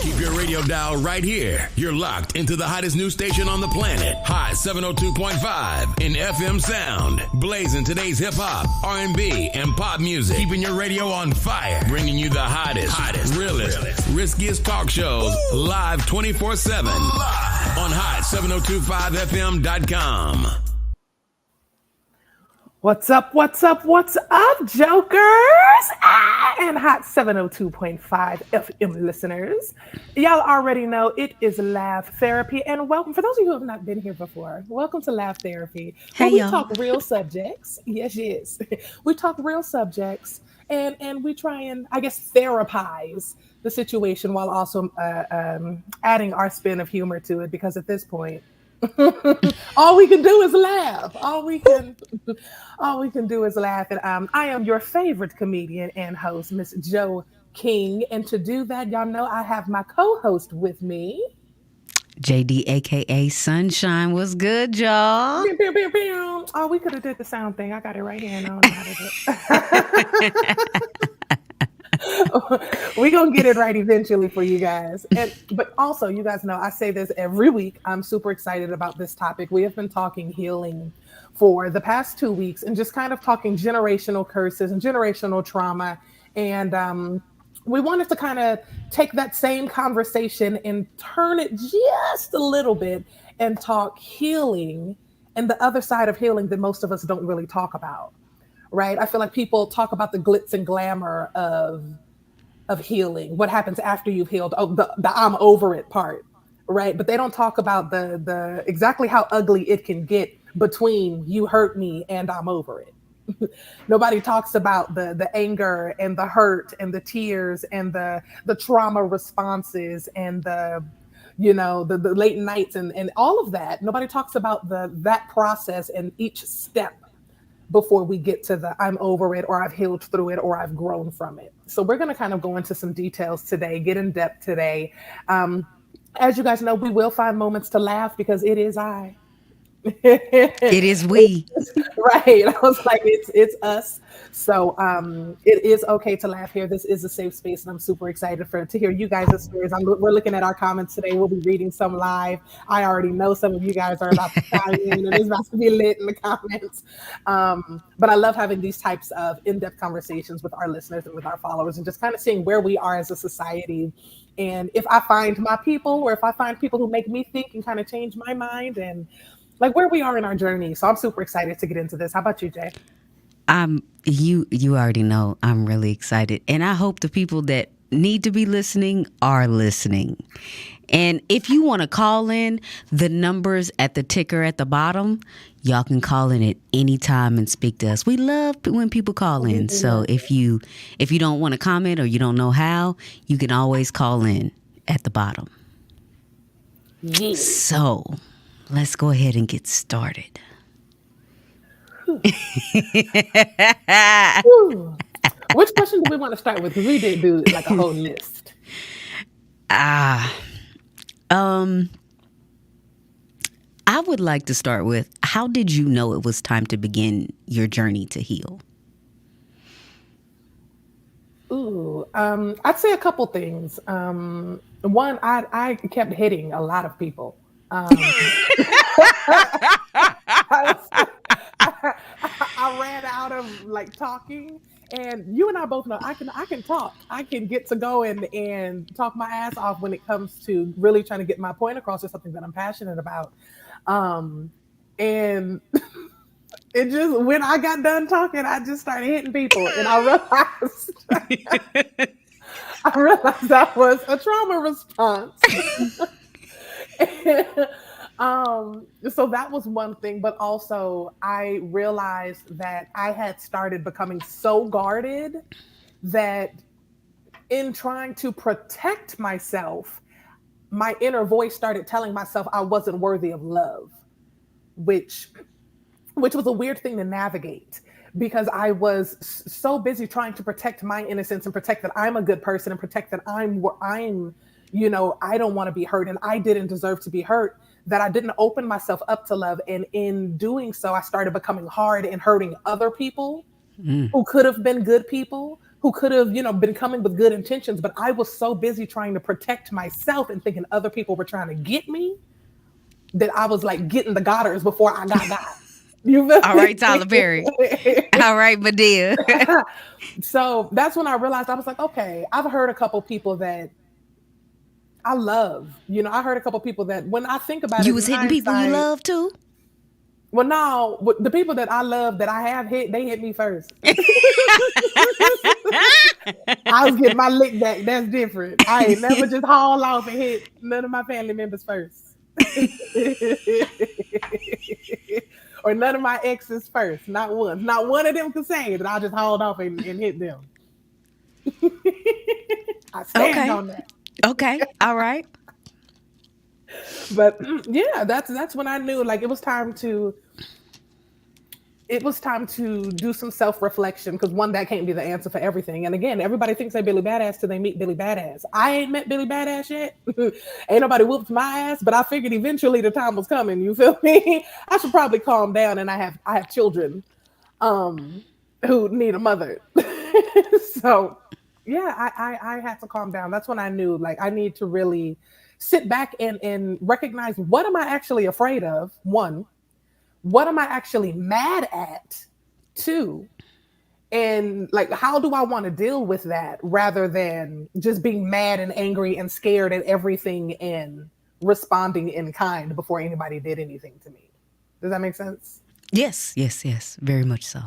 Keep your radio dial right here. You're locked into the hottest news station on the planet. Hot 702.5 in FM sound. Blazing today's hip hop, R&B, and pop music. Keeping your radio on fire. Bringing you the hottest, realest, riskiest talk shows live 24/7 on hot7025fm.com. What's up, jokers? And hot 702.5 FM listeners. Y'all already know it is Laugh Therapy. And welcome, for those of you who have not been here before, welcome to Laugh Therapy. Where we talk real subjects. Yes. We talk real subjects and we try and, I guess, therapize the situation while also adding our spin of humor to it, because at this point, all we can do is laugh. All we can do is laugh. And I am your favorite comedian and host, Miss Jeaux King. And to do that, y'all know I have my co-host with me, JD, aka Sunshine. What's good, y'all? Oh, we could have did the sound thing. I got it right here, and I don't know how to do it. We're going to get it right eventually for you guys. But also, you guys know I say this every week. I'm super excited about this topic. We have been talking healing for the past 2 weeks and just kind of talking generational curses and generational trauma. And we wanted to kind of take that same conversation and turn it just a little bit and talk healing and the other side of healing that most of us don't really talk about. Right? I feel like people talk about the glitz and glamour of healing, what happens after you've healed, the I'm over it part, right? But they don't talk about the exactly how ugly it can get between you hurt me and I'm over it. Nobody talks about the anger and the hurt and the tears and the trauma responses and the late nights and all of that. Nobody talks about that process and each step before we get to the I'm over it, or I've healed through it, or I've grown from it. So we're going to kind of go into some details today, get in depth today. As you guys know, we will find moments to laugh because it is I. It is we. Right. I was like, it's us. So it is okay to laugh here. This is a safe space, and I'm super excited to hear you guys' stories. We're looking at our comments today. We'll be reading some live. I already know some of you guys are about to chime in, and it's about to be lit in the comments. But I love having these types of in-depth conversations with our listeners and with our followers, and just kind of seeing where we are as a society. And if I find my people, or if I find people who make me think and kind of change my mind, and like where we are in our journey. So I'm super excited to get into this. How about you, Jay? You already know I'm really excited. And I hope the people that need to be listening are listening. And if you want to call in, the numbers at the ticker at the bottom, y'all can call in at any time and speak to us. We love when people call in. So if you don't want to comment or you don't know how, you can always call in at the bottom. Yeah. So let's go ahead and get started. Which question do we want to start with? Because we did do like a whole list. I would like to start with, how did you know it was time to begin your journey to heal? I'd say a couple things. One, I kept hitting a lot of people. I ran out of like talking, and you and I both know I can talk. I can get to going and talk my ass off when it comes to really trying to get my point across or something that I'm passionate about. And it just, when I got done talking, I just started hitting people, and I realized that was a trauma response. So that was one thing, but also I realized that I had started becoming so guarded that in trying to protect myself, my inner voice started telling myself I wasn't worthy of love, which was a weird thing to navigate, because I was so busy trying to protect my innocence and protect that I'm a good person and protect that I'm, I don't want to be hurt and I didn't deserve to be hurt, that I didn't open myself up to love. And in doing so, I started becoming hard and hurting other people who could have been good people, who could have, been coming with good intentions, but I was so busy trying to protect myself and thinking other people were trying to get me that I was like getting the Godders before I got. You feel All right, Tyler Perry. All right, Medea. So that's when I realized, I was like, okay, I've heard a couple people that I love. I heard a couple people that when I think about You it, was in hitting people you hindsight, love too? well, no, the people that I love that I have hit, they hit me first. I was getting my lick back. That's different. I ain't never just haul off and hit none of my family members first. Or none of my exes first. Not one. Not one of them could say that I just hauled off and hit them. I stand on that. Okay. All right. But yeah, that's when I knew like it was time to do some self-reflection, because one, that can't be the answer for everything. And again, everybody thinks they're Billy Badass till they meet Billy Badass. I ain't met Billy Badass yet. Ain't nobody whooped my ass, but I figured eventually the time was coming. You feel me? I should probably calm down, and I have children who need a mother. So yeah, I had to calm down. That's when I knew like I need to really sit back and recognize, what am I actually afraid of? One, what am I actually mad at? Two, and like, how do I want to deal with that rather than just being mad and angry and scared at everything and responding in kind before anybody did anything to me? Does that make sense? Yes. Very much so.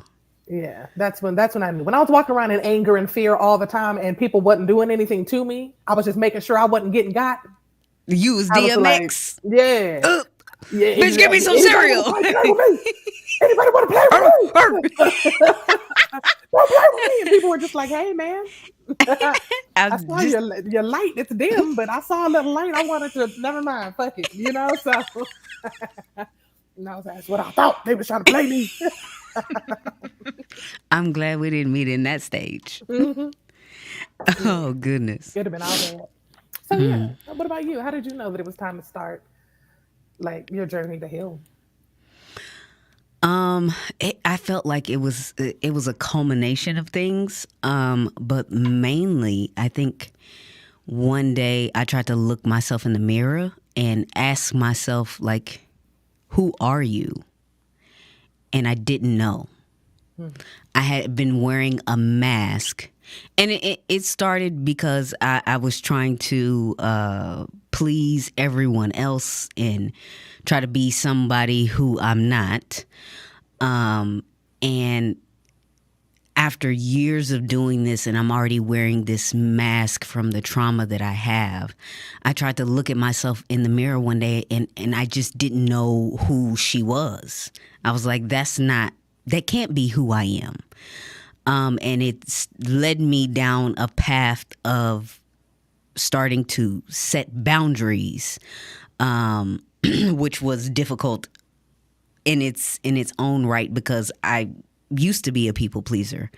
Yeah, that's when I knew. When I was walking around in anger and fear all the time and people wasn't doing anything to me, I was just making sure I wasn't getting got. You was DMX. Like, yeah. Yeah, bitch, give me some cereal. Anybody want to play with me? Don't play with me. And people were just like, hey, man. I saw your light. It's dim, but I saw a little light. I wanted to, never mind. Fuck it. So. No, that's what I thought. They were trying to play me. I'm glad we didn't meet in that stage. Mm-hmm. Oh, goodness. It'd have been all bad. So, yeah. What about you? How did you know that it was time to start, like, your journey to heal? I felt like it was a culmination of things, but mainly I think one day I tried to look myself in the mirror and ask myself, like, who are you? And I didn't know. I had been wearing a mask, and it started because I was trying to please everyone else and try to be somebody who I'm not. And after years of doing this, and I'm already wearing this mask from the trauma that I have, I tried to look at myself in the mirror one day, and I just didn't know who she was. I was like, that can't be who I am. And it's led me down a path of starting to set boundaries, which was difficult in its own right, because I used to be a people pleaser,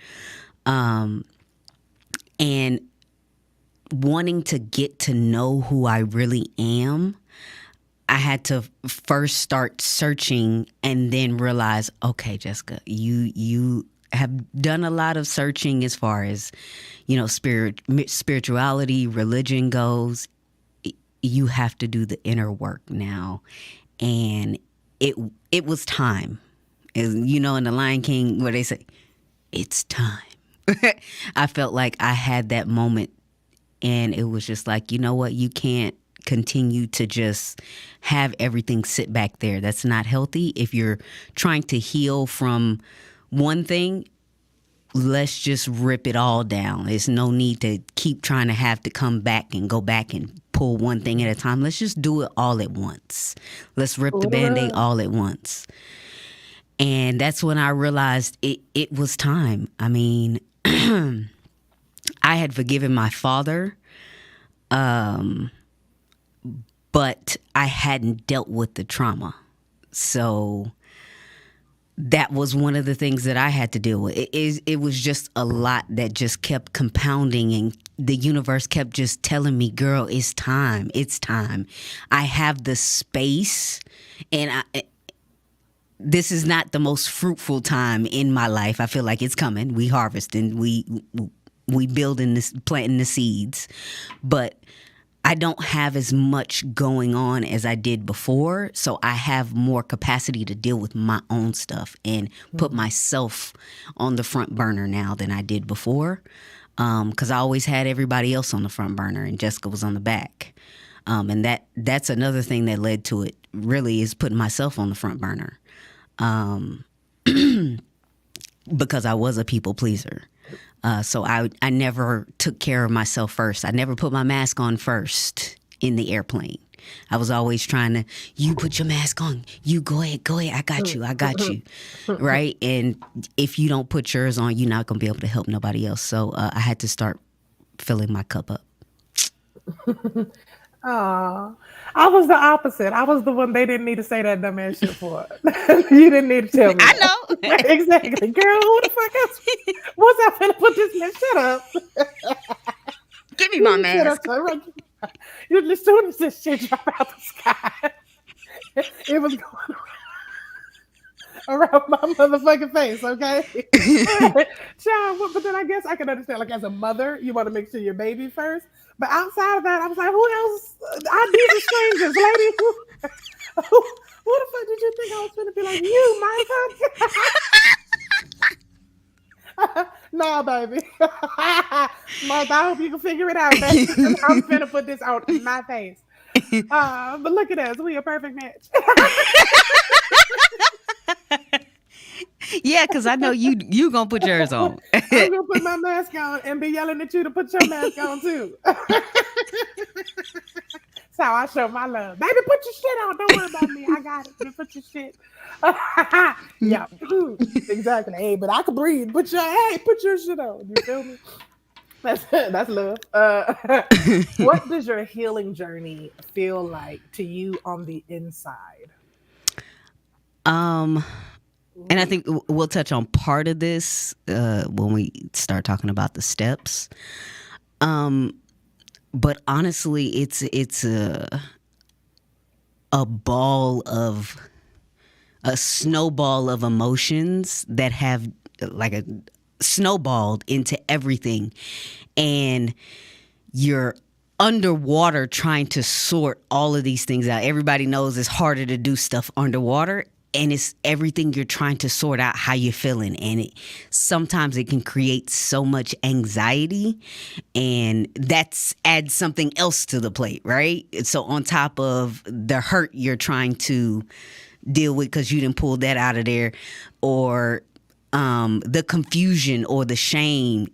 and wanting to get to know who I really am, I had to first start searching and then realize, okay, Jessica, you have done a lot of searching as far as, spirituality, religion goes. You have to do the inner work now. And it was time. In The Lion King, where they say, it's time. I felt like I had that moment, and it was just like, you know what? You can't continue to just have everything sit back there. That's not healthy. If you're trying to heal from one thing, let's just rip it all down. There's no need to keep trying to have to come back and go back and pull one thing at a time. Let's just do it all at once. Let's rip the Band-Aid all at once. And that's when I realized it was time. I mean, I had forgiven my father, but I hadn't dealt with the trauma. So that was one of the things that I had to deal with. It was just a lot that just kept compounding, and the universe kept just telling me, girl, it's time. It's time. I have the space, and this is not the most fruitful time in my life. I feel like it's coming. We harvest and we we building this, planting the seeds, but I don't have as much going on as I did before. So I have more capacity to deal with my own stuff and put myself on the front burner now than I did before. Because I always had everybody else on the front burner and Jessica was on the back. And that's another thing that led to it, really, is putting myself on the front burner. Because I was a people pleaser. So I never took care of myself first. I never put my mask on first in the airplane. I was always trying to, you put your mask on. You go ahead. I got you. Right? And if you don't put yours on, you're not going to be able to help nobody else. So I had to start filling my cup up. Oh, I was the opposite. I was the one they didn't need to say that dumbass shit for. You didn't need to tell me. I that. know. Exactly. Girl, who the fuck else? What's I finna put this man? Shut up. Give me my mask. You as soon as this shit drop out the sky, it was going around my motherfucking face, okay? Child, but then I guess I can understand, like, as a mother, you want to make sure your baby first. But outside of that, I was like, who else? These are strangers, lady. Who the fuck did you think I was going to be like, you, Martha? No, baby. Martha, I hope you can figure it out, baby. I'm finna put this out in my face. But look at us. We a perfect match. Yeah, because I know you gonna put yours on. I'm gonna put my mask on and be yelling at you to put your mask on too. That's how I show my love. Baby, put your shit on. Don't worry about me. I got it. You put your shit. Yeah, exactly. Hey, but I can breathe. Put your shit on. You feel me? That's love. What does your healing journey feel like to you on the inside? And I think we'll touch on part of this when we start talking about the steps. But honestly, it's a snowball of emotions that have like snowballed into everything, and you're underwater trying to sort all of these things out. Everybody knows it's harder to do stuff underwater. And it's everything you're trying to sort out how you're feeling. And sometimes it can create so much anxiety. And that's adds something else to the plate, right? So on top of the hurt you're trying to deal with because you didn't pull that out of there, or the confusion or the shame,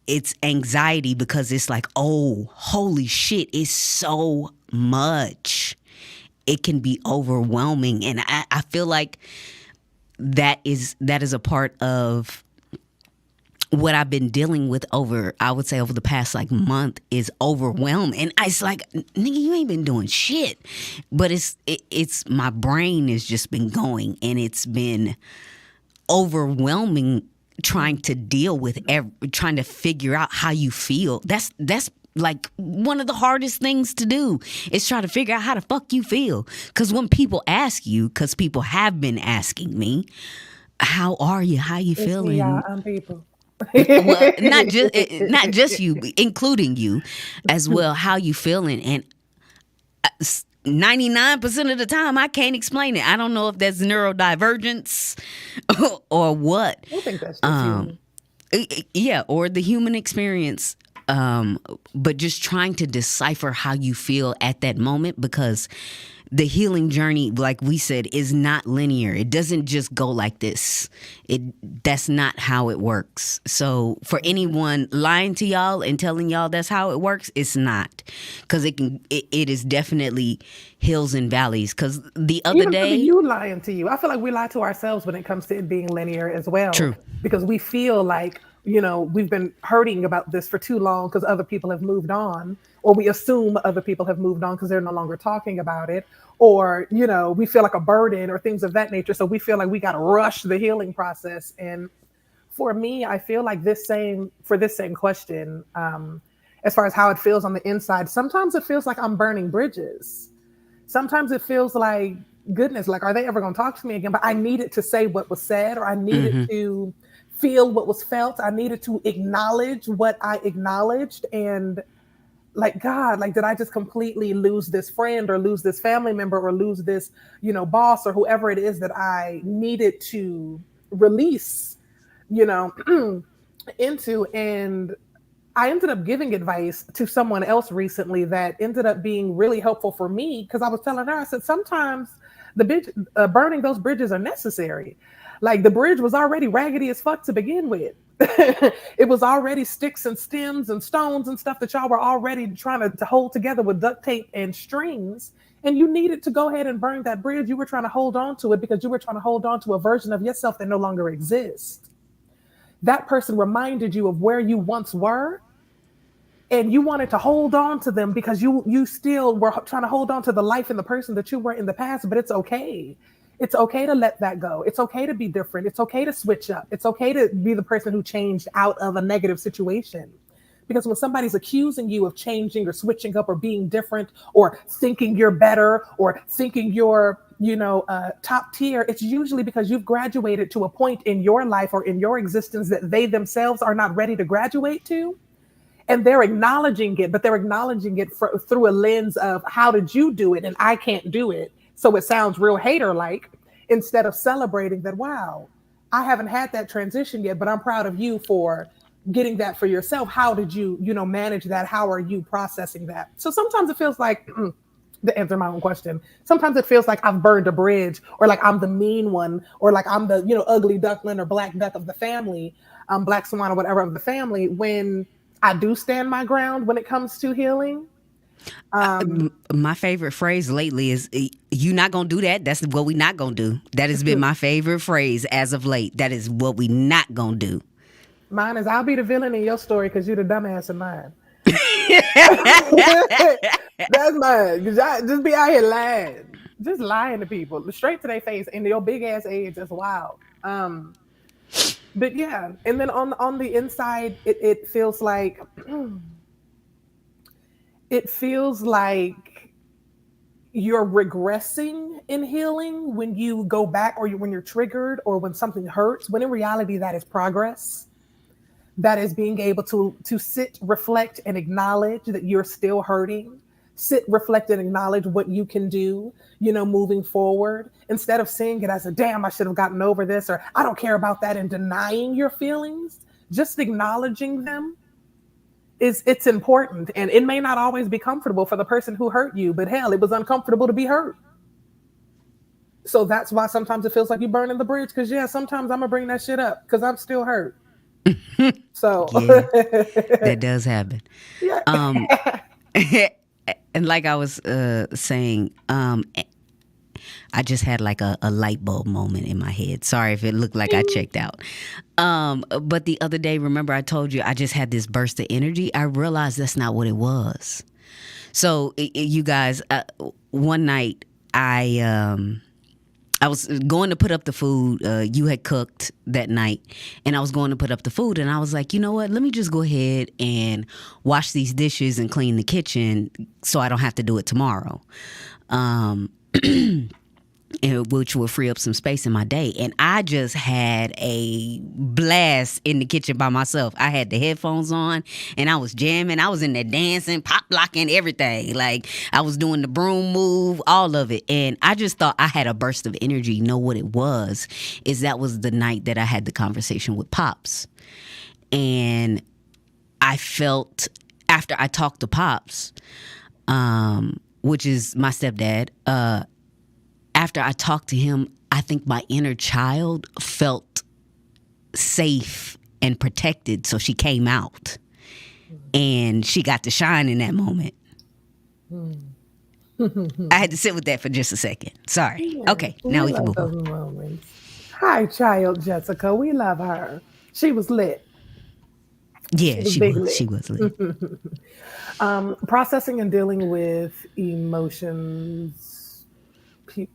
it's anxiety because it's like, oh, holy shit, it's so much. It can be overwhelming. And I feel like that is a part of what I've been dealing with over the past like month is overwhelm. And it's like, nigga, you ain't been doing shit. But it's my brain has just been going, and it's been overwhelming trying to deal with trying to figure out how you feel. That's like one of the hardest things to do is try to figure out how the fuck you feel. Because when people ask you, because people have been asking me, how are you? How you feeling? People. Well, not just you, including you as well. How you feeling? And 99% of the time, I can't explain it. I don't know if that's neurodivergence or what. I think that's just human. Yeah, or the human experience. But just trying to decipher how you feel at that moment, because the healing journey, like we said, is not linear. It doesn't just go like this. That's not how it works. So for anyone lying to y'all and telling y'all that's how it works, it's not. Because it is definitely hills and valleys. Because the other day, you lying to you, I feel like we lie to ourselves when it comes to it being linear as well. True. Because we feel like, we've been hurting about this for too long because other people have moved on, or we assume other people have moved on because they're no longer talking about it, or, we feel like a burden or things of that nature. So we feel like we got to rush the healing process. And for me, I feel like this same question, as far as how it feels on the inside, sometimes it feels like I'm burning bridges. Sometimes it feels like, goodness, like, are they ever going to talk to me again? But I needed to say what was said, or I needed to feel what was felt. I needed to acknowledge what I acknowledged. And like, God, like, did I just completely lose this friend or lose this family member or lose this, boss or whoever it is that I needed to release, you know, into? And I ended up giving advice to someone else recently that ended up being really helpful for me, because I was telling her, I said, sometimes burning those bridges are necessary. Like, the bridge was already raggedy as fuck to begin with. It was already sticks and stems and stones and stuff that y'all were already trying to hold together with duct tape and strings. And you needed to go ahead and burn that bridge. You were trying to hold on to it because you were trying to hold on to a version of yourself that no longer exists. That person reminded you of where you once were, and you wanted to hold on to them because you still were trying to hold on to the life and the person that you were in the past. But it's okay. It's okay to let that go. It's okay to be different. It's okay to switch up. It's okay to be the person who changed out of a negative situation. Because when somebody's accusing you of changing or switching up or being different or thinking you're better or thinking you're, top tier, it's usually because you've graduated to a point in your life or in your existence that they themselves are not ready to graduate to. And they're acknowledging it, but they're acknowledging it through a lens of, how did you do it? And I can't do it. So it sounds real hater-like, instead of celebrating that, wow, I haven't had that transition yet, but I'm proud of you for getting that for yourself. How did you, manage that? How are you processing that? So sometimes it feels like, to answer my own question, sometimes it feels like I've burned a bridge, or like I'm the mean one, or like I'm the, ugly duckling or black duck of the family, black swan or whatever of the family, when I do stand my ground when it comes to healing. My favorite phrase lately is, you not gonna do that. That's what we not gonna do. That has been my favorite phrase as of late. That is what we not gonna do. Mine is, I'll be the villain in your story because you're the dumbass in mine. That's mine. Just be out here lying. Just lying to people straight to their face in your big ass age. That's wild. But yeah, and then on the inside, it feels like you're regressing in healing when you go back, or when you're triggered, or when something hurts, when in reality that is progress. That is being able to sit, reflect, and acknowledge that you're still hurting. Sit, reflect, and acknowledge what you can do, moving forward, instead of seeing it as a, damn, I should have gotten over this, or I don't care about that, and denying your feelings. Just acknowledging them it's important. And it may not always be comfortable for the person who hurt you, but hell, it was uncomfortable to be hurt. So that's why sometimes it feels like you're burning the bridge. Because yeah, sometimes I'm gonna bring that shit up because I'm still hurt. So yeah, that does happen. Yeah. And like I was saying, I just had like a light bulb moment in my head. Sorry if it looked like I checked out. But the other day, remember I told you I just had this burst of energy. I realized that's not what it was. So you guys, one night I was going to put up the food. You had cooked that night, and I was going to put up the food, and I was like, you know what? Let me just go ahead and wash these dishes and clean the kitchen so I don't have to do it tomorrow. Which will free up some space in my day. And I just had a blast in the kitchen by myself. I had the headphones on and I was jamming. I was in there dancing, pop locking, everything. Like I was doing the broom move, all of it. And I just thought I had a burst of energy. You know what it was? Is that was the night that I had the conversation with Pops. And I felt after I talked to Pops, which is my stepdad, after I talked to him, I think my inner child felt safe and protected. So she came out and she got to shine in that moment. I had to sit with that for just a second. Sorry. Yeah, okay, now we can move on. Moments. Hi, child Jessica. We love her. She was lit. Yeah, she was lit. Processing and dealing with emotions.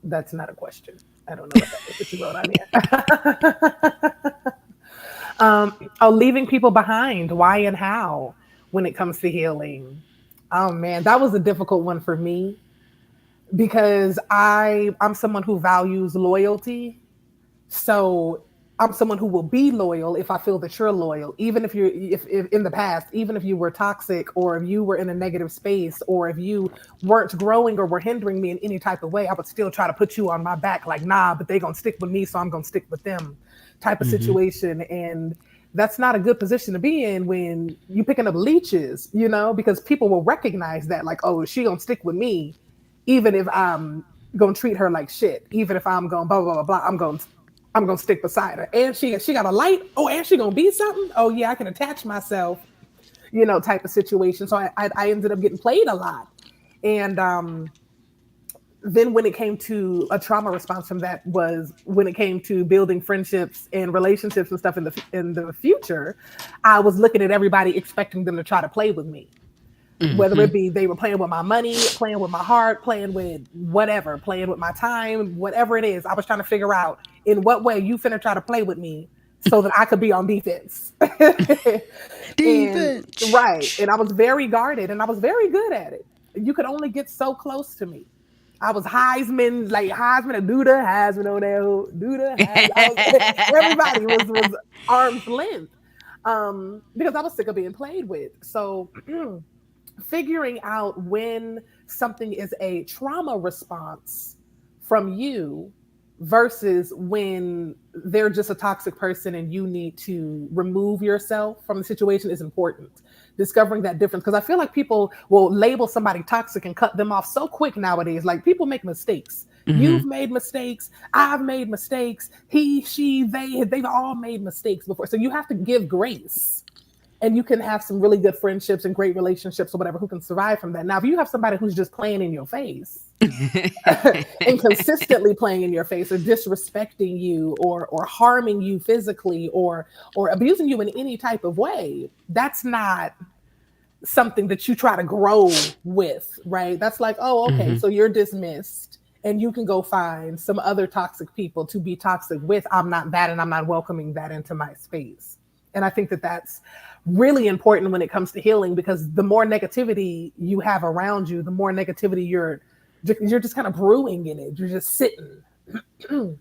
That's not a question. I don't know what that is that you wrote on here. Leaving people behind. Why and how when it comes to healing? Oh man, that was a difficult one for me because I'm someone who values loyalty. So I'm someone who will be loyal if I feel that you're loyal, even if in the past, even if you were toxic or if you were in a negative space or if you weren't growing or were hindering me in any type of way, I would still try to put you on my back, like, nah, but they gonna stick with me, so I'm gonna stick with them, type of Mm-hmm. situation. And that's not a good position to be in when you picking up leeches, because people will recognize that, like, oh, she gonna stick with me, even if I'm gonna treat her like shit, even if I'm going blah blah blah blah, I'm gonna stick beside her. And she got a light. Oh, and she gonna be something. Oh yeah, I can attach myself, type of situation. So I ended up getting played a lot. And then when it came to a trauma response from that was when it came to building friendships and relationships and stuff in the future, I was looking at everybody expecting them to try to play with me. Whether it be they were playing with my money, playing with my heart, playing with whatever, playing with my time, whatever it is, I was trying to figure out in what way you finna try to play with me so that I could be on defense. Defense. And I was very guarded and I was very good at it. You could only get so close to me. I was Heisman and Duda, Heisman on there, Duda, Heisman. Everybody was arm's length because I was sick of being played with. So figuring out when something is a trauma response from you versus when they're just a toxic person and you need to remove yourself from the situation is important. Discovering that difference, because I feel like people will label somebody toxic and cut them off so quick nowadays. Like, people make mistakes. You've made mistakes. I've made mistakes. He, she, they've all made mistakes before. So you have to give grace. And you can have some really good friendships and great relationships or whatever who can survive from that. Now, if you have somebody who's just playing in your face and consistently playing in your face or disrespecting you or harming you physically or abusing you in any type of way, that's not something that you try to grow with, right? That's like, oh, okay, so you're dismissed and you can go find some other toxic people to be toxic with. I'm not that, and I'm not welcoming that into my space. And I think that that's really important when it comes to healing, because the more negativity you have around you, the more negativity you're just kind of brewing in it. You're just sitting, if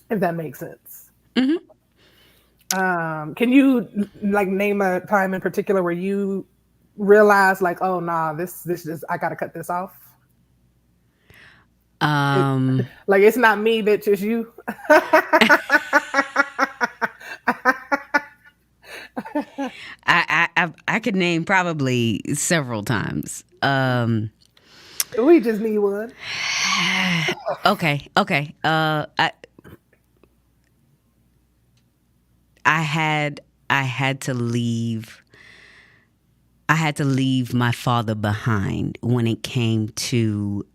that makes sense. Can you like name a time in particular where you realize like, oh nah, this just, I gotta cut this off? Like, it's not me, bitch, it's you. I could name probably several times. We just need one. Okay. I had to leave. I had to leave my father behind when it came to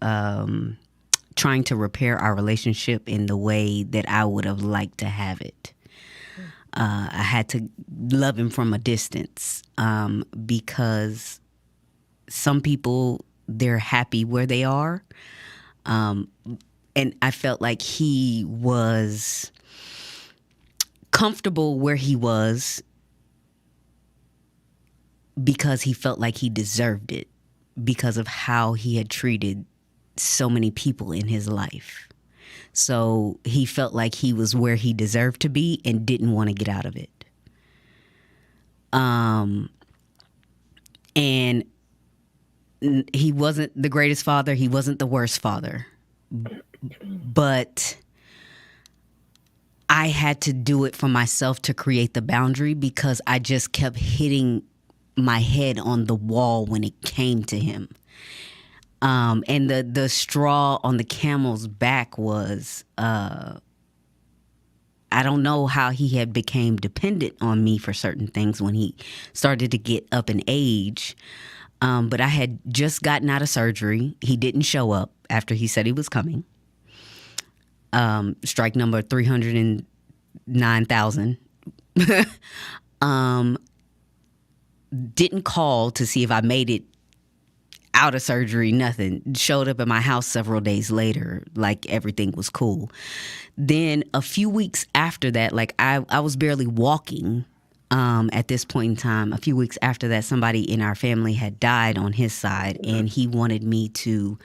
trying to repair our relationship in the way that I would have liked to have it. I had to love him from a distance because some people, they're happy where they are. And I felt like he was comfortable where he was because he felt like he deserved it because of how he had treated so many people in his life. So he felt like he was where he deserved to be and didn't want to get out of it. And he wasn't the greatest father. He wasn't the worst father. But I had to do it for myself to create the boundary because I just kept hitting my head on the wall when it came to him. And the straw on the camel's back was, I don't know how he had became dependent on me for certain things when he started to get up in age. But I had just gotten out of surgery. He didn't show up after he said he was coming. Strike number 309,000. Didn't call to see if I made it out of surgery, nothing. Showed up at my house several days later, like everything was cool. Then a few weeks after that, like I was barely walking at this point in time. A few weeks after that, somebody in our family had died on his side, and he wanted me to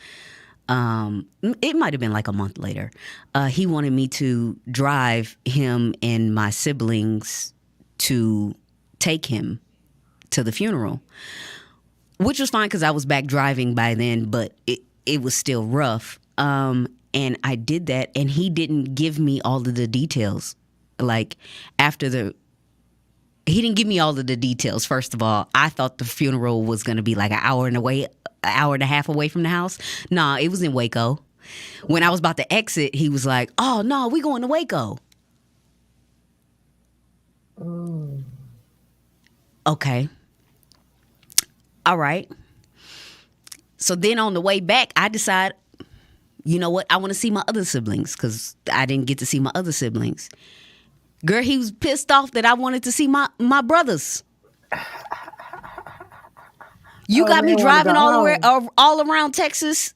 It might have been like a month later. He wanted me to drive him and my siblings to take him to the funeral, which was fine because I was back driving by then, but it was still rough. And I did that, and he didn't give me all of the details. Like, he didn't give me all of the details, first of all. I thought the funeral was going to be like an hour and a half away from the house. Nah, it was in Waco. When I was about to exit, he was like, oh, no, we going to Waco. Okay. All right. So then on the way back, I decide, you know what? I want to see my other siblings because I didn't get to see my other siblings. Girl, he was pissed off that I wanted to see my brothers. You got me driving all around Texas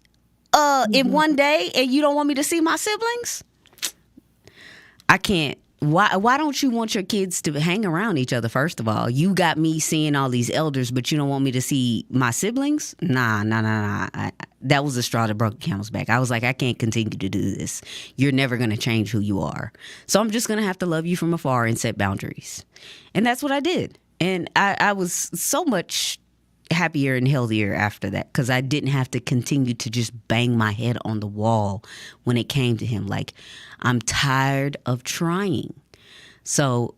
in one day, and you don't want me to see my siblings? I can't. Why don't you want your kids to hang around each other, first of all? You got me seeing all these elders, but you don't want me to see my siblings? Nah. That was the straw that broke the camel's back. I was like, I can't continue to do this. You're never going to change who you are. So I'm just going to have to love you from afar and set boundaries. And that's what I did. And I was so much happier and healthier after that because I didn't have to continue to just bang my head on the wall when it came to him. Like, I'm tired of trying. So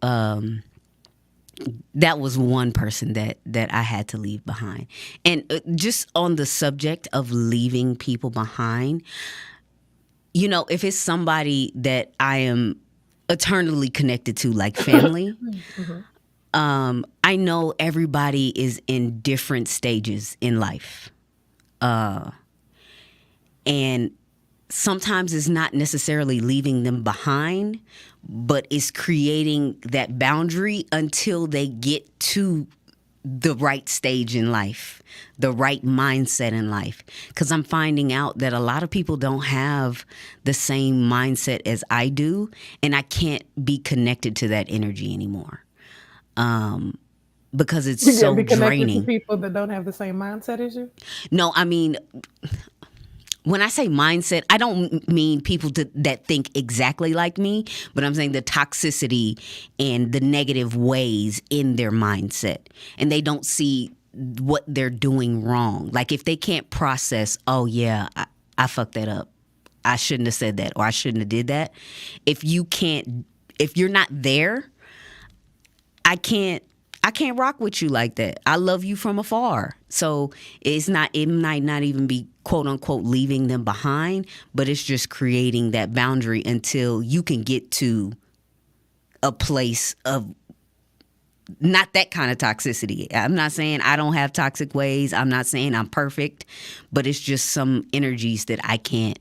that was one person that I had to leave behind. And just on the subject of leaving people behind, you know, if it's somebody that I am eternally connected to, like family, I know everybody is in different stages in life. And sometimes it's not necessarily leaving them behind, but it's creating that boundary until they get to the right stage in life, the right mindset in life. Because I'm finding out that a lot of people don't have the same mindset as I do, and I can't be connected to that energy anymore. Because it's so be connected draining. to people that don't have the same mindset as you? No, I mean, when I say mindset, I don't mean people that think exactly like me, but I'm saying the toxicity and the negative ways in their mindset. And they don't see what they're doing wrong. Like, if they can't process, oh yeah, I fucked that up. I shouldn't have said that, or I shouldn't have did that. If you're not there, I can't rock with you like that. I love you from afar. So it might not even be quote unquote leaving them behind, but it's just creating that boundary until you can get to a place of not that kind of toxicity. I'm not saying I don't have toxic ways. I'm not saying I'm perfect, but it's just some energies that I can't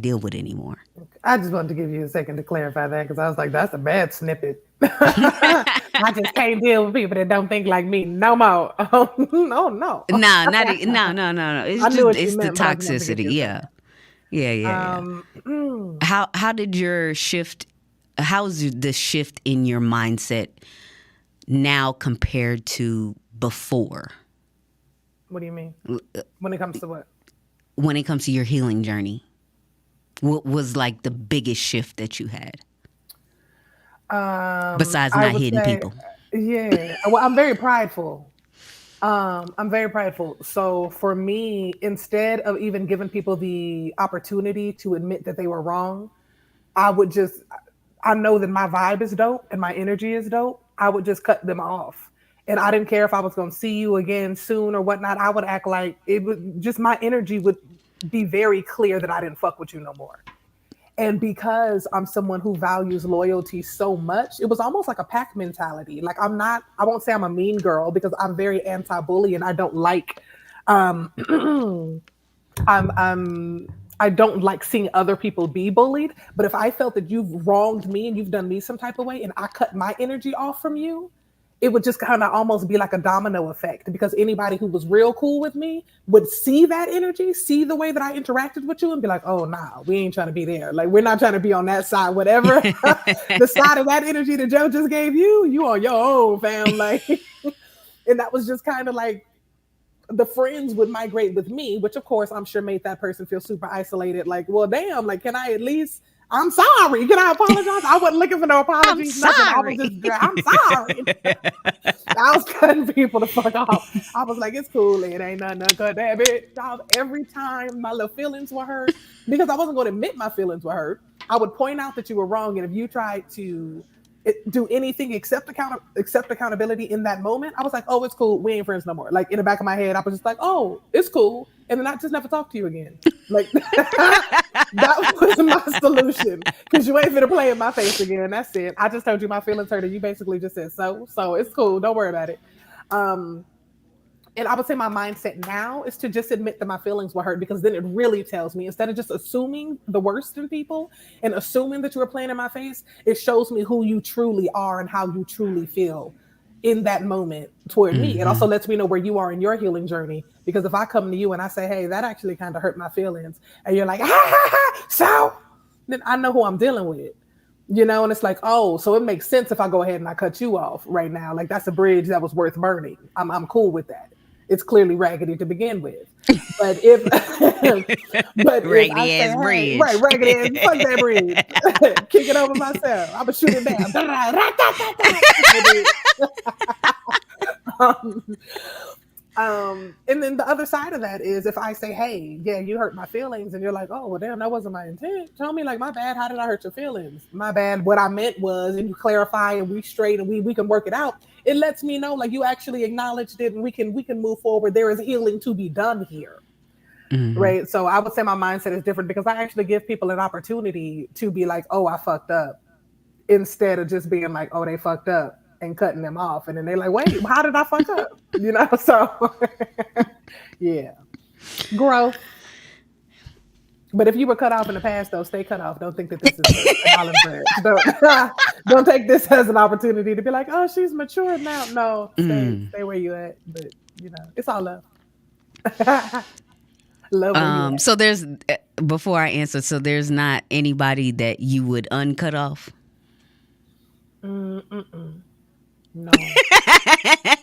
deal with anymore. I just wanted to give you a second to clarify that because I was like, that's a bad snippet. I just can't deal with people that don't think like me no more. Oh, no. No. It's the toxicity. Yeah. How did your shift? How's the shift in your mindset now compared to before? What do you mean? When it comes to what? When it comes to your healing journey, what was like the biggest shift that you had? Besides not hitting people. Yeah. Well, I'm very prideful. So for me, instead of even giving people the opportunity to admit that they were wrong, I know that my vibe is dope and my energy is dope. I would just cut them off. And I didn't care if I was going to see you again soon or whatnot. I would act like it would just, my energy would be very clear that I didn't fuck with you no more. And because I'm someone who values loyalty so much, it was almost like a pack mentality. Like, I won't say I'm a mean girl because I'm very anti-bully and I don't like, I don't like seeing other people be bullied. But if I felt that you've wronged me and you've done me some type of way and I cut my energy off from you, it would just kind of almost be like a domino effect, because anybody who was real cool with me would see that energy, see the way that I interacted with you and be like, oh, nah, we ain't trying to be there. Like, we're not trying to be on that side, whatever. The side of that energy that Joe just gave you on your own, fam. Like, and that was just kind of like the friends would migrate with me, which of course I'm sure made that person feel super isolated. Like, well, damn, like, can I at least? I'm sorry. Can I apologize? I wasn't looking for no apologies. Nothing. I was just, I'm sorry. I was cutting people the fuck off. I was like, it's cool. It ain't nothing to cut that bitch off. Every time my little feelings were hurt, because I wasn't going to admit my feelings were hurt, I would point out that you were wrong. And if you tried to do anything except accountability in that moment, I was like, oh, it's cool. We ain't friends no more. Like in the back of my head, I was just like, oh, it's cool. And then I just never talked to you again. Like that was my solution. Because you ain't finna play in my face again. That's it. I just told you my feelings hurt and you basically just said so it's cool. Don't worry about it. And I would say my mindset now is to just admit that my feelings were hurt, because then it really tells me, instead of just assuming the worst in people and assuming that you were playing in my face, it shows me who you truly are and how you truly feel in that moment toward me. It also lets me know where you are in your healing journey, because if I come to you and I say, hey, that actually kind of hurt my feelings, and you're like, so then I know who I'm dealing with. You know, and it's like, oh, so it makes sense if I go ahead and I cut you off right now. Like that's a bridge that was worth burning. I'm cool with that. It's clearly raggedy to begin with. But if raggedy ass bridge. Right, raggedy ass, fuck that bridge. Kick it over myself. I'm gonna shoot it down. And then the other side of that is if I say, hey, yeah, you hurt my feelings, and you're like, oh, well, damn, that wasn't my intent. Tell me, like, my bad. How did I hurt your feelings? My bad. What I meant was, and you clarify and we straight and we can work it out. It lets me know, like, you actually acknowledged it and we can move forward. There is healing to be done here. Right. So I would say my mindset is different, because I actually give people an opportunity to be like, oh, I fucked up, instead of just being like, oh, they fucked up and cutting them off. And then they're like, wait, how did I fuck up? You know, so yeah, growth. But if you were cut off in the past, though, stay cut off. Don't think that this is an olive branch. Don't take this as an opportunity to be like, oh, she's mature now. No, stay where you at. But you know, it's all love. Love. So there's, before I answer, so there's not anybody that you would uncut off? No.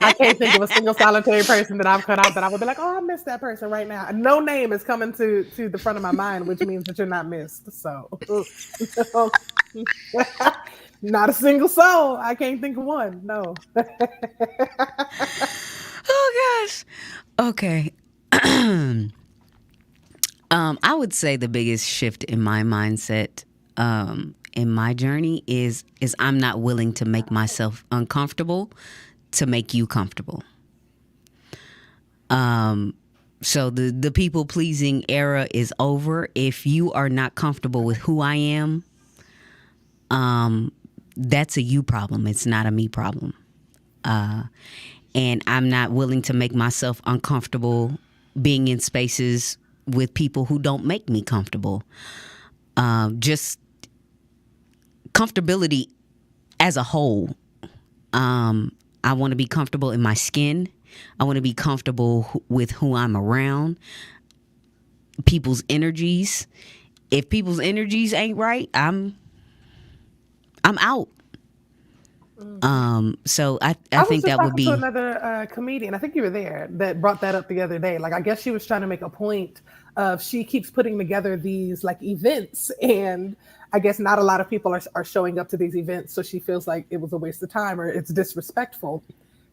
I can't think of a single solitary person that I've cut out that I would be like, oh, I miss that person right now. No name is coming to the front of my mind, which means that you're not missed. So not a single soul. I can't think of one. No. Oh gosh. Okay. I would say the biggest shift in my mindset in my journey is I'm not willing to make myself uncomfortable to make you comfortable. So the people pleasing era is over. If you are not comfortable with who I am, that's a you problem. It's not a me problem. And I'm not willing to make myself uncomfortable being in spaces with people who don't make me comfortable. Just comfortability as a whole. I want to be comfortable in my skin. I want to be comfortable with who I'm around. People's energies. If people's energies ain't right, I'm out. So I think that would be. I was just talking to another comedian. I think you were there, that brought that up the other day. Like, I guess she was trying to make a point of, she keeps putting together these like events, and I guess not a lot of people are showing up to these events. So she feels like it was a waste of time or it's disrespectful.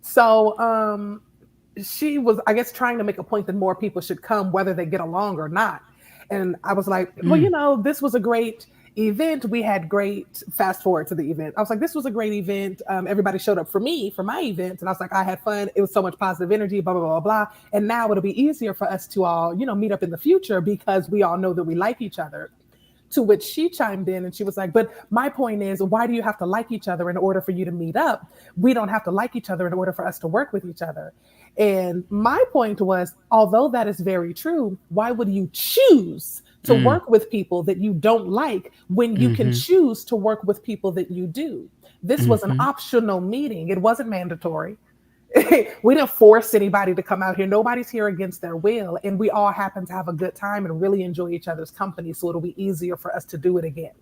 So she was, I guess, trying to make a point that more people should come, whether they get along or not. And I was like, well, you know, this was a great event. We had great, fast forward to the event. I was like, this was a great event. Everybody showed up for me, for my event. And I was like, I had fun. It was so much positive energy, blah, blah, blah, blah. And now it'll be easier for us to all, you know, meet up in the future because we all know that we like each other. To which she chimed in and she was like, but my point is, why do you have to like each other in order for you to meet up? We don't have to like each other in order for us to work with each other. And my point was, although that is very true, why would you choose to work with people that you don't like when you can choose to work with people that you do? This was an optional meeting. It wasn't mandatory. We didn't force anybody to come out here. Nobody's here against their will. And we all happen to have a good time and really enjoy each other's company. So it'll be easier for us to do it again.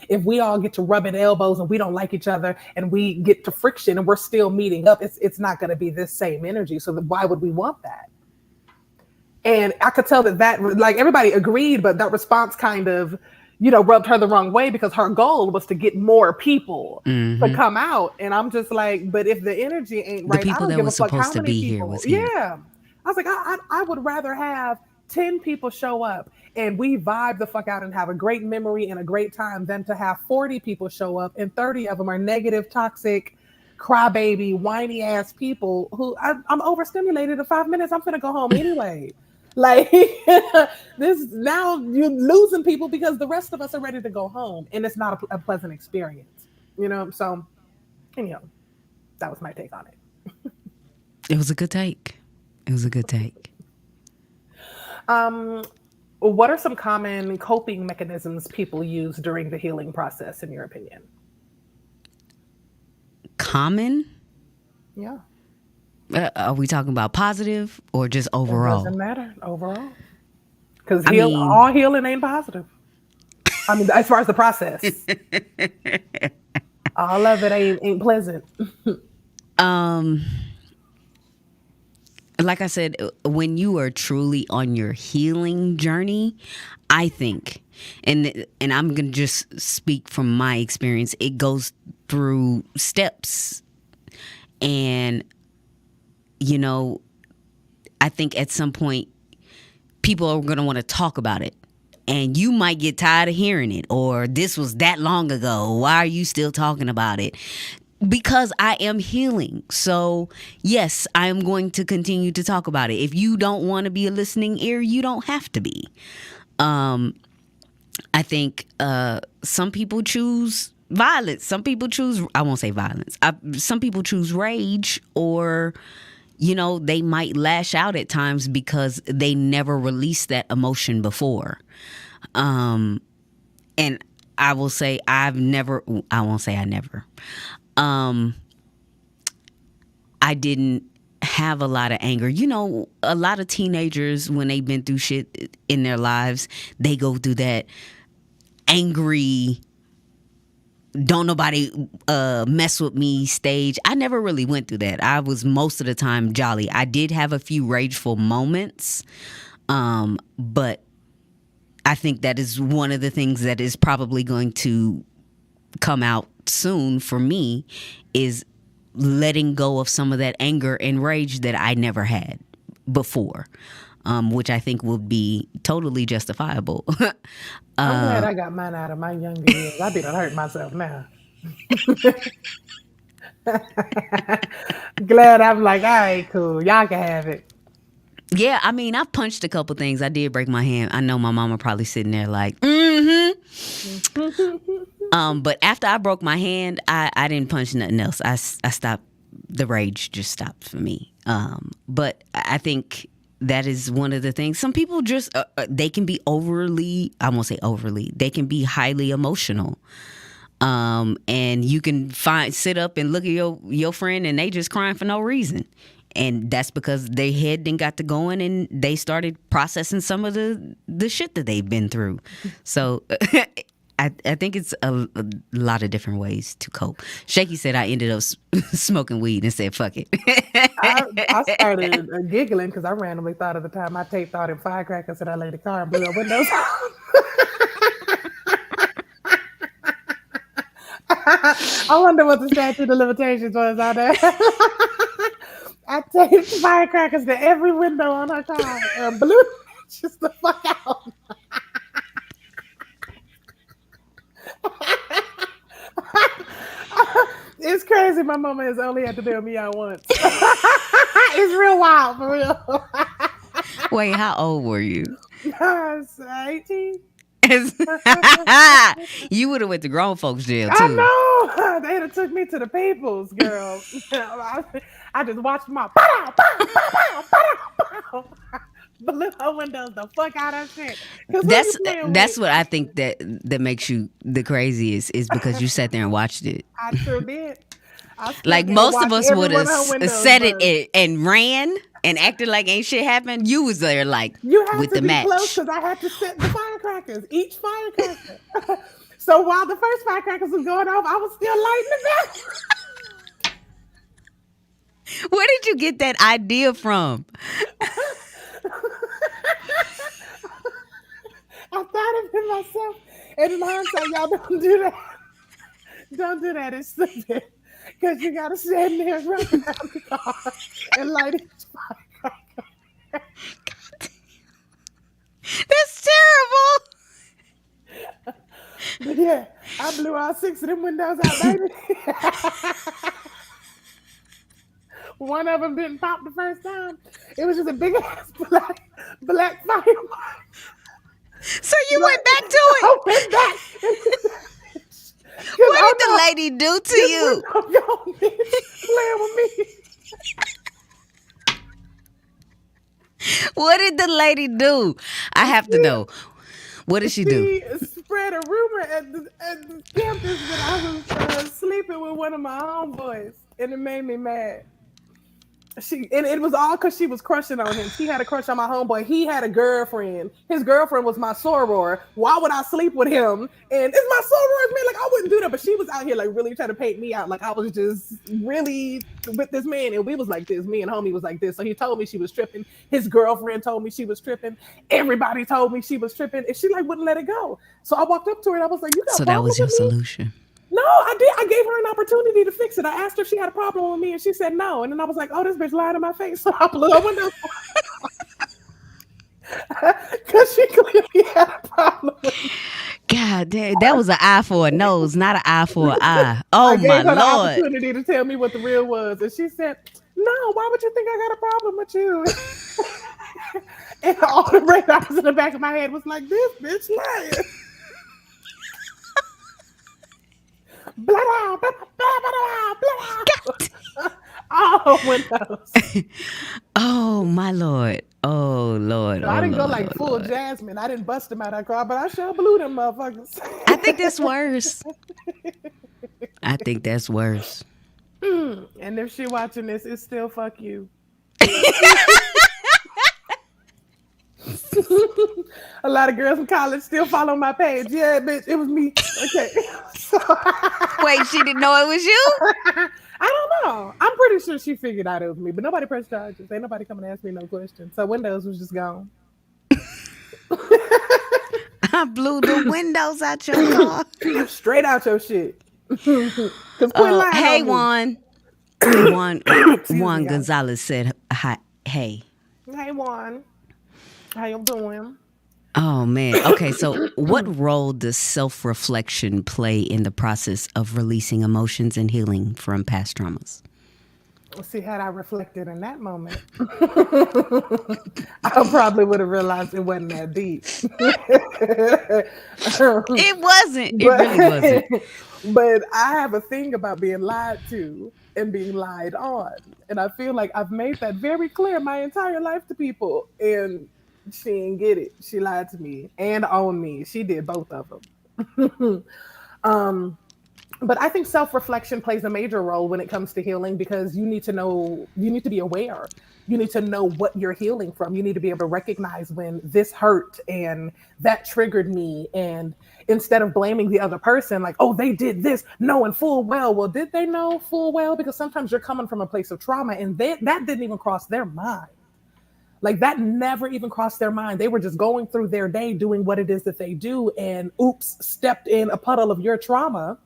If we all get to rubbing elbows and we don't like each other and we get to friction and we're still meeting up, it's not going to be this same energy. So why would we want that? And I could tell that like everybody agreed, but that response kind of, rubbed her the wrong way because her goal was to get more people to come out. And I'm just like, but if the energy ain't The right, I people don't that give a was fuck how supposed to many be here people. was here. Yeah. I was like, I would rather have 10 people show up and we vibe the fuck out and have a great memory and a great time than to have 40 people show up and 30 of them are negative, toxic, crybaby, whiny ass people who I'm overstimulated in 5 minutes. I'm gonna go home anyway. Like this, now you're losing people because the rest of us are ready to go home and it's not a pleasant experience, So, that was my take on it. It was a good take. It was a good take. What are some common coping mechanisms people use during the healing process, in your opinion? Common? Yeah. Are we talking about positive or just overall? It doesn't matter. Overall. Because all healing ain't positive. I mean, as far as the process. All of it ain't pleasant. Like I said, when you are truly on your healing journey, I think, and I'm going to just speak from my experience, it goes through steps. And, I think at some point, people are going to want to talk about it. And you might get tired of hearing it, or this was that long ago. Why are you still talking about it? Because I am healing. So, yes, I am going to continue to talk about it. If you don't want to be a listening ear, you don't have to be. I think some people choose violence. Some people choose, I won't say violence. Some people choose rage, or, they might lash out at times because they never released that emotion before. And I will say I won't say I never. I didn't have a lot of anger. A lot of teenagers, when they've been through shit in their lives, they go through that angry, don't nobody mess with me stage. I never really went through that. I was most of the time jolly. I did have a few rageful moments, but I think that is one of the things that is probably going to come out soon for me, is letting go of some of that anger and rage that I never had before, which I think would be totally justifiable. I'm glad I got mine out of my younger years. I be done hurt myself now. Glad I'm like, all right, cool. Y'all can have it. Yeah, I mean, I've punched a couple things. I did break my hand. I know my mama probably sitting there like, but after I broke my hand, I didn't punch nothing else. I stopped. The rage just stopped for me. But I think that is one of the things. Some people just, they can be overly, I won't say overly, they can be highly emotional. And you can sit up and look at your friend and they just crying for no reason. And that's because their head then got to going and they started processing some of the shit that they've been through. So I think it's a lot of different ways to cope. Shaky said I ended up smoking weed and said, fuck it. I started giggling because I randomly thought of the time I taped all them firecrackers in LA the car and blew up windows. I wonder what the statute of limitations was out there. I taped firecrackers to every window on her car and blew just the fuck out. It's crazy. My mama has only had to bail me out once. It's real wild, for real. Wait, how old were you? 18. You would have went to grown folks jail too. I know. They'd have took me to the peoples, girl. I just watched my blew her windows the fuck out of shit. That's what I think that makes you the craziest, is because you sat there and watched it. I sure did. Like most of us would have said it and ran and acted like ain't shit happened. You was there like with the match. Because I had to set the firecrackers, each firecracker. So while the first firecrackers was going off, I was still lighting the back. Where did you get that idea from? And in hindsight, y'all don't do that. Don't do that. It's stupid. Because you got to stand there and run around the car and light it. That's terrible. But yeah, I blew all 6 of them windows out, baby. One of them didn't pop the first time. It was just a big ass black firework. So you went back to I it. went back. What did the lady do to you? Playing with me. What did the lady do? I have to know. What did she do? She spread a rumor at the campus that I was sleeping with one of my homeboys, and it made me mad. It was all because she was crushing on him. She had a crush on my homeboy. He had a girlfriend. His girlfriend was my soror. Why would I sleep with him? And it's my soror, man. Like, I wouldn't do that. But she was out here like really trying to paint me out. Like I was just really with this man, and we was like this. Me and homie was like this. So he told me she was tripping. His girlfriend told me she was tripping. Everybody told me she was tripping, and she like wouldn't let it go. So I walked up to her and I was like, "You got So that was your solution. No, I did. I gave her an opportunity to fix it. I asked her if she had a problem with me, and she said no. And then I was like, "Oh, this bitch lied in my face." So I blew her window because she clearly had a problem with me. God damn, that was an eye for a nose, not an eye for an eye. Oh I gave my her the Lord. opportunity to tell me what the real was, and she said, "No, why would you think I got a problem with you?" And all the radars in the back of my head was like, "This bitch lying." Blah, blah, blah, blah, blah, blah. Oh, windows. Oh my Lord. Oh Lord. So Oh, I didn't go Lord, like oh, full Lord. Jasmine. I didn't bust them out of that car, but I sure blew them motherfuckers. I think that's worse. I think that's worse. And if she watching this, it's still fuck you. A lot of girls in college still follow my page. Yeah, bitch, it was me. Okay. Wait, she didn't know it was you? I don't know. I'm pretty sure she figured out it was me, but nobody pressed charges. Ain't nobody coming to ask me no questions. So Windows was just gone. I blew the windows out your car. Straight out your shit. Quit lying Hey, on me. Juan. Excuse Juan me, guys. Gonzalez said, "Hi, hey." Hey, Juan. How you doing? Oh man. Okay, so what role does self-reflection play in the process of releasing emotions and healing from past traumas? See, had I reflected in that moment, I probably would have realized it wasn't that deep. It wasn't. It really wasn't. But I have a thing about being lied to and being lied on. And I feel like I've made that very clear my entire life to people. And she didn't get it. She lied to me and on me. She did both of them. But I think self-reflection plays a major role when it comes to healing because you need to know, you need to be aware. You need to know what you're healing from. You need to be able to recognize when this hurt and that triggered me. And instead of blaming the other person, like, oh, they did this, knowing full well, did they know full well? Because sometimes you're coming from a place of trauma and that didn't even cross their mind. Like that never even crossed their mind. They were just going through their day doing what it is that they do. And oops, stepped in a puddle of your trauma.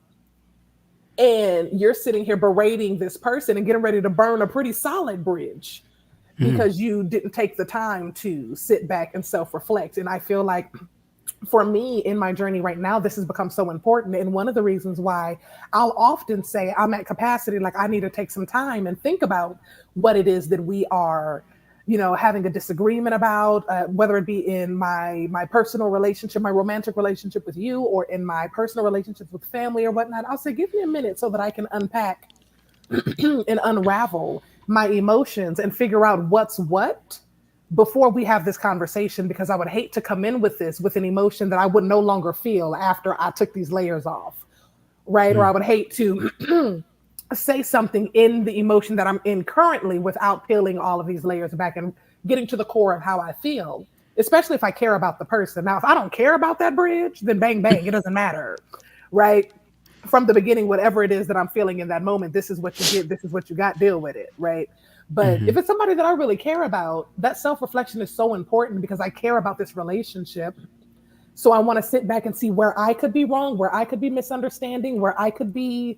And you're sitting here berating this person and getting ready to burn a pretty solid bridge because you didn't take the time to sit back and self-reflect. And I feel like for me in my journey right now, this has become so important. And one of the reasons why I'll often say I'm at capacity, like I need to take some time and think about what it is that we are, having a disagreement about, whether it be in my personal relationship, my romantic relationship with you, or in my personal relationships with family or whatnot. I'll say, give me a minute so that I can unpack and unravel my emotions and figure out what's what before we have this conversation, because I would hate to come in with this with an emotion that I would no longer feel after I took these layers off, right? Or I would hate to say something in the emotion that I'm in currently without peeling all of these layers back and getting to the core of how I feel, especially if I care about the person. Now, if I don't care about that bridge, then bang, bang, it doesn't matter, right? From the beginning, whatever it is that I'm feeling in that moment, this is what you get, this is what you got, deal with it, right? But if it's somebody that I really care about, that self-reflection is so important because I care about this relationship. So I want to sit back and see where I could be wrong, where I could be misunderstanding, where I could be,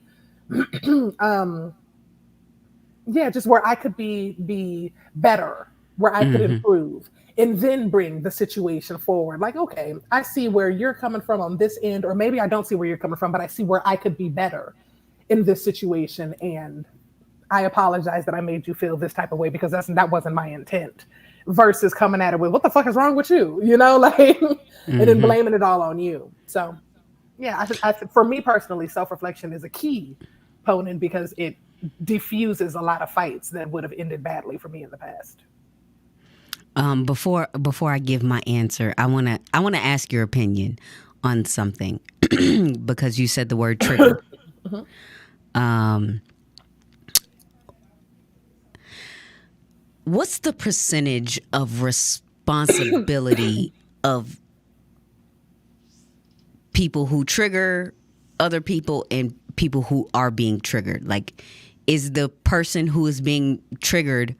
just where I could be better, where I could improve, and then bring the situation forward. Like, okay, I see where you're coming from on this end, or maybe I don't see where you're coming from, but I see where I could be better in this situation, and I apologize that I made you feel this type of way because that wasn't my intent. Versus coming at it with, what the fuck is wrong with you? You know, like, and then blaming it all on you. So, yeah, for me personally, self-reflection is a key component because it diffuses a lot of fights that would have ended badly for me in the past. Before I give my answer, I wanna ask your opinion on something because you said the word trigger. What's the percentage of responsibility of people who trigger other people and people who are being triggered? Like, is the person who is being triggered,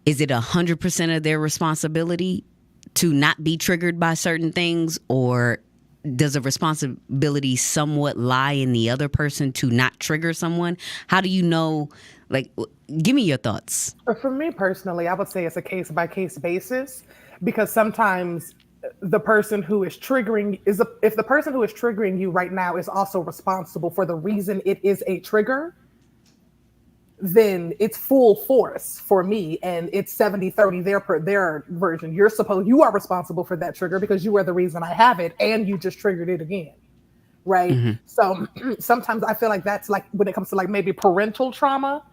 is it 100% of their responsibility to not be triggered by certain things, or does a responsibility somewhat lie in the other person to not trigger someone? How do you know? Like, give me your thoughts. For me personally, I would say it's a case by case basis, because sometimes the person who is triggering if the person who is triggering you right now is also responsible for the reason it is a trigger, then it's full force for me, and it's 70-30 their version. You are responsible for that trigger because you are the reason I have it, and you just triggered it again. Right. So sometimes I feel like that's like when it comes to like maybe parental trauma,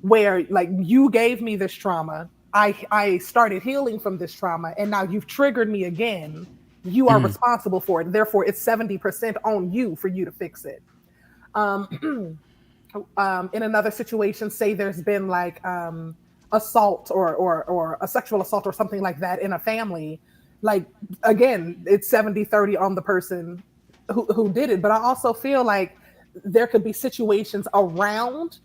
where like you gave me this trauma, I started healing from this trauma, and now you've triggered me again. You are responsible for it. Therefore, it's 70% on you for you to fix it. In another situation, say there's been like assault or a sexual assault or something like that in a family, like again, it's 70-30 on the person who did it. But I also feel like there could be situations around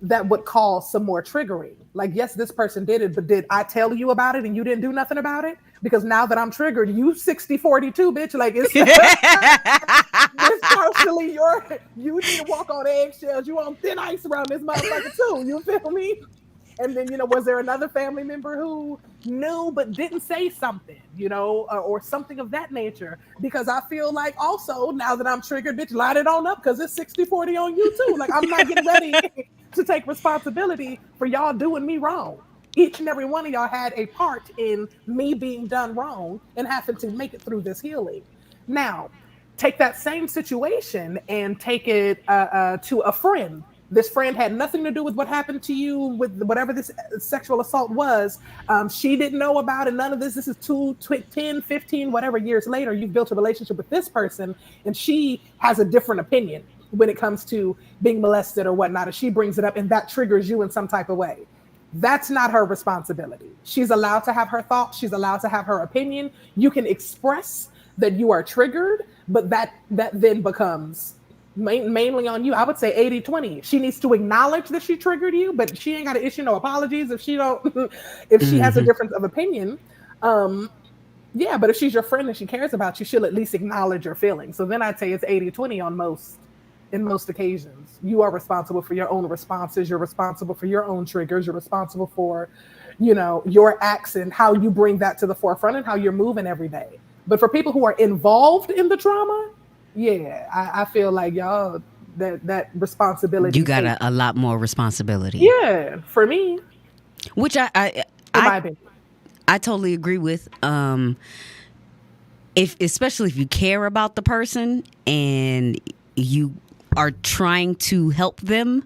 that would cause some more triggering. Like, yes, this person did it, but did I tell you about it and you didn't do nothing about it? Because now that I'm triggered, you 60-42, bitch. Like, it's partially you need to walk on eggshells. You on thin ice around this motherfucker too. You feel me? And then, was there another family member who knew but didn't say something, or something of that nature? Because I feel like also, now that I'm triggered, bitch, line it on up because it's 60-40 on you too. Like, I'm not getting ready to take responsibility for y'all doing me wrong. Each and every one of y'all had a part in me being done wrong and having to make it through this healing. Now, take that same situation and take it to a friend. This friend had nothing to do with what happened to you with whatever this sexual assault was. She didn't know about it. None of this. This is 10, 15, whatever years later. You've built a relationship with this person, and she has a different opinion when it comes to being molested or whatnot. And she brings it up, and that triggers you in some type of way. That's not her responsibility. She's allowed to have her thoughts. She's allowed to have her opinion. You can express that you are triggered, but that then becomes mainly on you. I would say 80-20. She needs to acknowledge that she triggered you, but she ain't got to issue no apologies if she has a difference of opinion. But if she's your friend and she cares about you, she'll at least acknowledge your feelings. So then I'd say it's 80-20 in most occasions. You are responsible for your own responses. You're responsible for your own triggers. You're responsible for, your acts and how you bring that to the forefront and how you're moving every day. But for people who are involved in the trauma, I feel like y'all that responsibility. You got a lot more responsibility. Yeah, for me. Which I totally agree with. Especially if you care about the person and you are trying to help them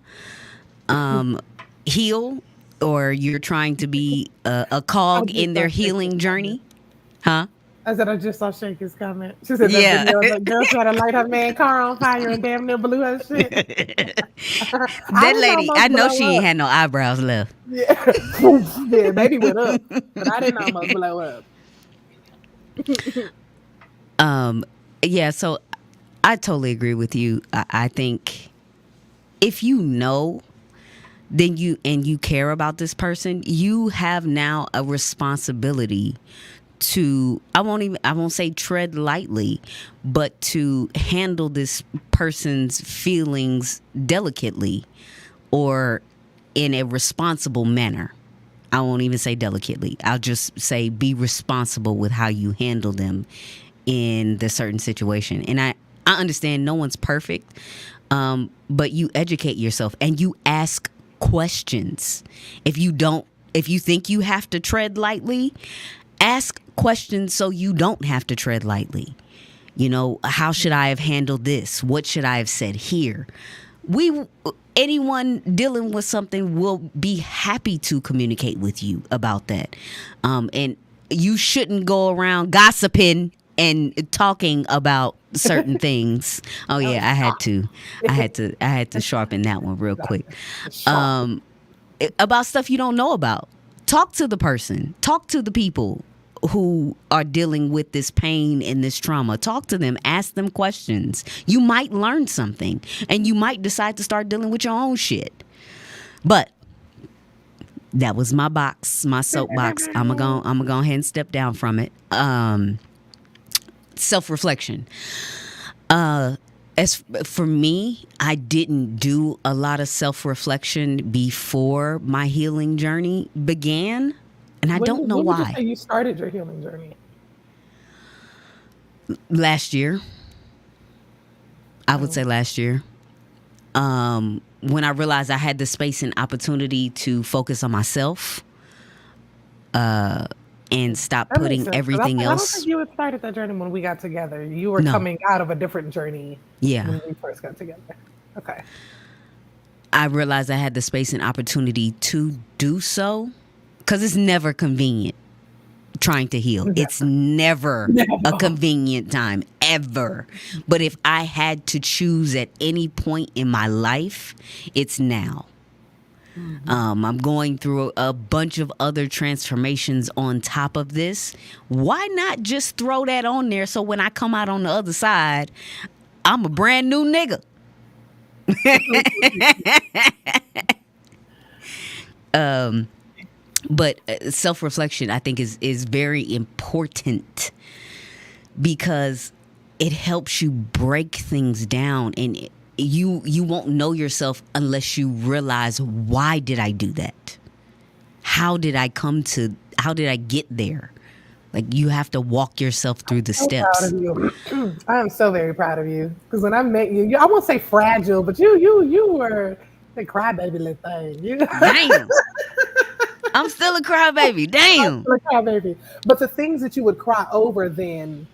heal, or you're trying to be a cog in their healing journey, huh? I said I just saw Shanky's comment. She said that video of the girl trying to light her man car on fire and damn near blew her shit. That lady, I know she ain't had no eyebrows left. Yeah, yeah, maybe went up, but I didn't almost blow up. So I totally agree with you. I think if you know, then you care about this person, you have now a responsibility to, I won't say tread lightly, but to handle this person's feelings delicately or in a responsible manner. I won't even say delicately. I'll just say be responsible with how you handle them in the certain situation. And I understand no one's perfect, but you educate yourself and you ask questions. If you think you have to tread lightly, ask questions so you don't have to tread lightly. You know, how should I have handled this? What should I have said here? Anyone dealing with something will be happy to communicate with you about that. And you shouldn't go around gossiping and talking about certain things. Oh yeah, I had to sharpen that one real quick. About stuff you don't know about. Talk to the person. Talk to the people who are dealing with this pain and this trauma. Talk to them. Ask them questions. You might learn something, and you might decide to start dealing with your own shit. But that was my soapbox. I'm gonna go ahead and step down from it. Self-reflection. As for me, I didn't do a lot of self-reflection before my healing journey began, and I don't know why. When did you say you started your healing journey? Last year. I would say last year. When I realized I had the space and opportunity to focus on myself, and stop putting everything else. I don't think you had started that journey when we got together. You were coming out of a different journey when we first got together. Okay. I realized I had the space and opportunity to do so because it's never convenient trying to heal. Never. It's never a convenient time, ever. But if I had to choose at any point in my life, it's now. I'm going through a bunch of other transformations on top of this. Why not just throw that on there so when I come out on the other side, I'm a brand new nigga? But self-reflection, I think, is very important because it helps you break things down, and you won't know yourself unless you realize, why did I do that? How did I get there? Like, you have to walk yourself through the steps. Proud of you. I am so very proud of you, because when I met you, I won't say fragile, but you were a crybaby little thing. Damn. I'm still a crybaby. Damn. I'm still a crybaby. But the things that you would cry over then,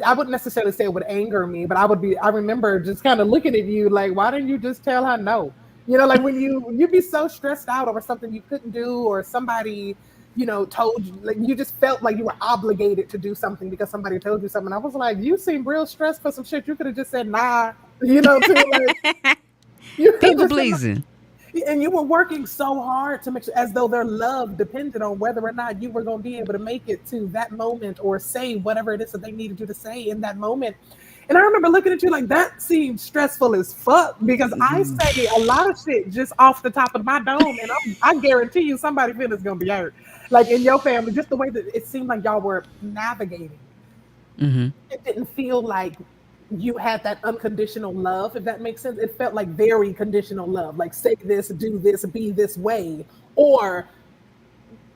I wouldn't necessarily say it would anger me, but I remember just kind of looking at you like, why didn't you just tell her no? You know, like when you'd be so stressed out over something you couldn't do, or somebody, told you, like you just felt like you were obligated to do something because somebody told you something. I was like, you seem real stressed for some shit. You could have just said nah, people pleasing. And you were working so hard to make sure, as though their love depended on whether or not you were going to be able to make it to that moment or say whatever it is that they needed you to say in that moment. And I remember looking at you like, that seemed stressful as fuck, because I say a lot of shit just off the top of my dome, and I guarantee you somebody feeling's going to be hurt. Like in your family, just the way that it seemed like y'all were navigating. Mm-hmm. It didn't feel like you had that unconditional love, if that makes sense. It felt like very conditional love, like say this, do this, be this way, or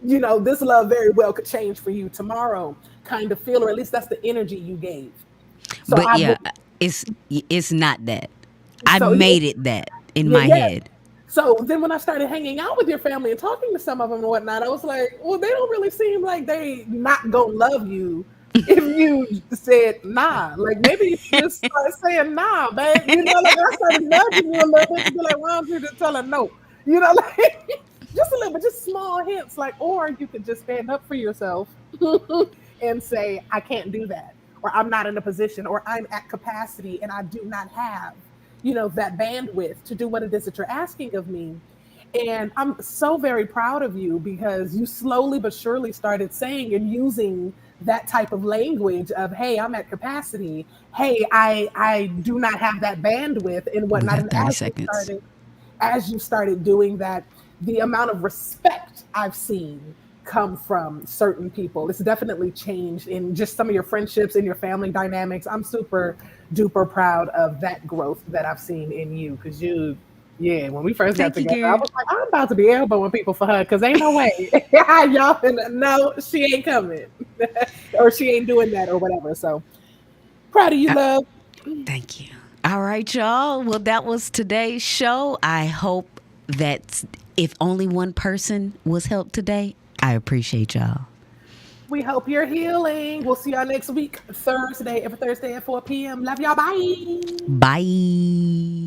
this love very well could change for you tomorrow kind of feel, or at least that's the energy you gave. So but it's not that. I made it that in my head. So then when I started hanging out with your family and talking to some of them and whatnot, I was like, well, they don't really seem like they not gonna love you if you said nah. Like maybe you just start saying nah, babe. Like I started nudging you a little bit to be like, why don't you just tell her no? Like just a little bit, just small hints. Like, or you could just stand up for yourself and say, I can't do that, or I'm not in a position, or I'm at capacity and I do not have, that bandwidth to do what it is that you're asking of me. And I'm so very proud of you, because you slowly but surely started saying and using that type of language of, hey, I'm at capacity. Hey, I do not have that bandwidth and whatnot. And 30 seconds. As you started doing that, the amount of respect I've seen come from certain people. It's definitely changed in just some of your friendships and your family dynamics. I'm super duper proud of that growth that I've seen in you, because yeah, when we first got Thank you, together, I girl. was like, I'm about to be elbowing people for her, because ain't no way. Y'all, no, she ain't coming. Or she ain't doing that or whatever. So proud of you, love. Thank you. All right, y'all. Well, that was today's show. I hope that if only one person was helped today, I appreciate y'all. We hope you're healing. We'll see y'all next week, every Thursday at 4 p.m. Love y'all. Bye. Bye.